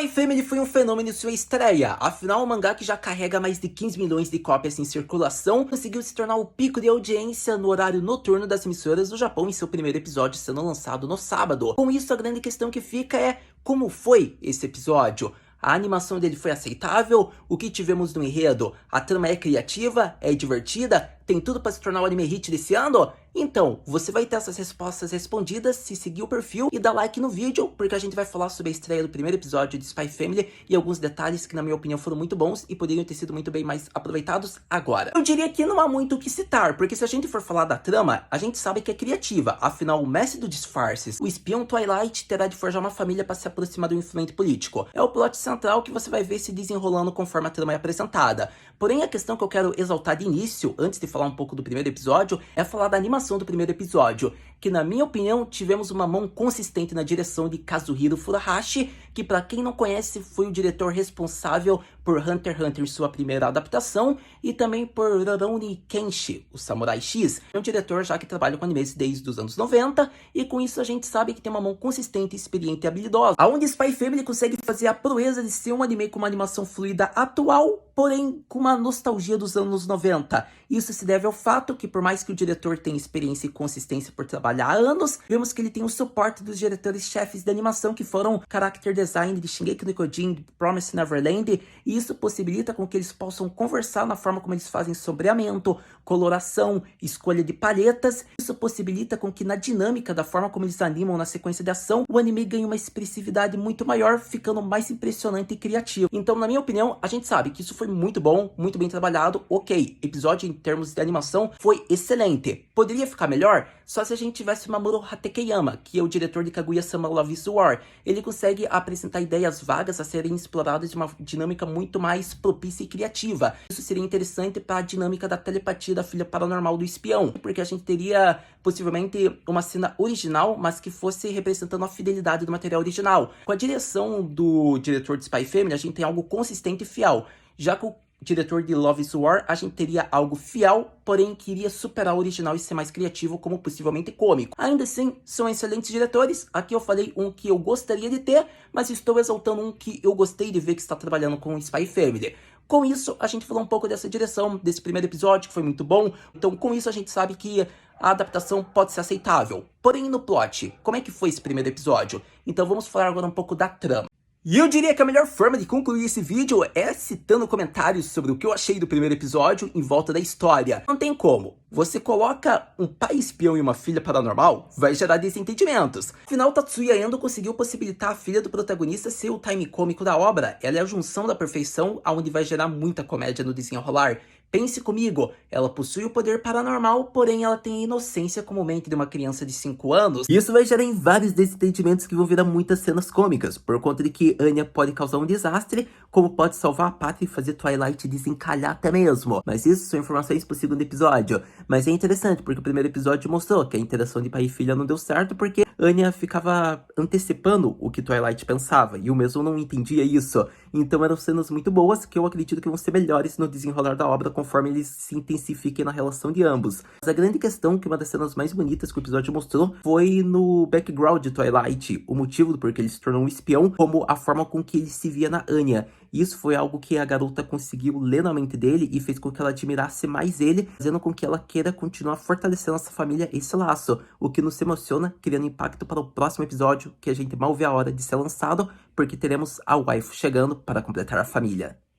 Spy Family foi um fenômeno em sua estreia, afinal o mangá que já carrega mais de 15 milhões de cópias em circulação conseguiu se tornar o pico de audiência no horário noturno das emissoras do Japão em seu primeiro episódio sendo lançado no sábado. Com isso, a grande questão que fica é como foi esse episódio? A animação dele foi aceitável? O que tivemos no enredo? A trama é criativa? É divertida? Tem tudo para se tornar o anime hit desse ano? Então, você vai ter essas respostas respondidas se seguir o perfil e dar like no vídeo, porque a gente vai falar sobre a estreia do primeiro episódio de Spy Family e alguns detalhes que na minha opinião foram muito bons e poderiam ter sido muito bem mais aproveitados agora. Eu diria que não há muito o que citar, porque se a gente for falar da trama, a gente sabe que é criativa, afinal o mestre dos disfarces, o espião Twilight terá de forjar uma família para se aproximar do influente político. É o plot central que você vai ver se desenrolando conforme a trama é apresentada. Porém, a questão que eu quero exaltar de início, antes de falar um pouco do primeiro episódio, é falar da animação do primeiro episódio, que na minha opinião tivemos uma mão consistente na direção de Kazuhiro Furuhashi, que para quem não conhece foi o diretor responsável por Hunter x Hunter em sua primeira adaptação e também por Rurouni Kenshin, o Samurai X. É um diretor já que trabalha com animes desde os anos 90 e com isso a gente sabe que tem uma mão consistente, experiente e habilidosa. Aonde Spy Family consegue fazer a proeza de ser um anime com uma animação fluida atual, porém com uma nostalgia dos anos 90. Isso se deve ao fato que por mais que o diretor tenha experiência e consistência por trabalhar há anos, vemos que ele tem o suporte dos diretores-chefes de animação que foram character design de Shingeki no Kyojin, de Promised Neverland, e isso possibilita com que eles possam conversar na forma como eles fazem sombreamento, coloração, escolha de palhetas. Isso possibilita com que na dinâmica da forma como eles animam na sequência de ação, o anime ganhe uma expressividade muito maior, ficando mais impressionante e criativo. Então, na minha opinião, a gente sabe que isso foi muito bom, muito bem trabalhado. Ok, episódio em termos de animação foi excelente. Poderia ficar melhor? Só se a gente tivesse Mamoru Hatekeyama, que é o diretor de Kaguya-sama Love is War. Ele consegue apresentar ideias vagas a serem exploradas de uma dinâmica muito mais propícia e criativa. Isso seria interessante para a dinâmica da telepatia da filha paranormal do espião, porque a gente teria possivelmente uma cena original, mas que fosse representando a fidelidade do material original. Com a direção do diretor de Spy Family, a gente tem algo consistente e fiel. Já com o diretor de Love is War, a gente teria algo fiel, porém que iria superar o original e ser mais criativo, como possivelmente cômico. Ainda assim, são excelentes diretores. Aqui eu falei um que eu gostaria de ter, mas estou exaltando um que eu gostei de ver que está trabalhando com Spy Family. Com isso, a gente falou um pouco dessa direção, desse primeiro episódio, que foi muito bom. Então, com isso, a gente sabe que a adaptação pode ser aceitável. Porém, no plot, como é que foi esse primeiro episódio? Então, vamos falar agora um pouco da trama. E eu diria que a melhor forma de concluir esse vídeo é citando comentários sobre o que eu achei do primeiro episódio em volta da história. Não tem como. Você coloca um pai espião e uma filha paranormal, vai gerar desentendimentos. Afinal, Tatsuya Endo conseguiu possibilitar a filha do protagonista ser o time cômico da obra. Ela é a junção da perfeição, aonde vai gerar muita comédia no desenrolar. Pense comigo, ela possui o poder paranormal, porém ela tem a inocência como mente de uma criança de 5 anos. Isso vai gerar em vários desentendimentos que vão virar muitas cenas cômicas, por conta de que Anya pode causar um desastre, como pode salvar a pátria e fazer Twilight desencalhar até mesmo. Mas isso são informações pro segundo episódio. Mas é interessante, porque o primeiro episódio mostrou que a interação de pai e filha não deu certo, porque Anya ficava antecipando o que Twilight pensava, e o mesmo não entendia isso. Então eram cenas muito boas, que eu acredito que vão ser melhores no desenrolar da obra, conforme eles se intensifiquem na relação de ambos. Mas a grande questão, que uma das cenas mais bonitas que o episódio mostrou, foi no background de Twilight, o motivo do porquê ele se tornou um espião, como a forma com que ele se via na Anya. Isso foi algo que a garota conseguiu ler na mente dele e fez com que ela admirasse mais ele, fazendo com que ela queira continuar fortalecendo essa família, esse laço, o que nos emociona, criando impacto para o próximo episódio, que a gente mal vê a hora de ser lançado, porque teremos a waifu chegando para completar a família.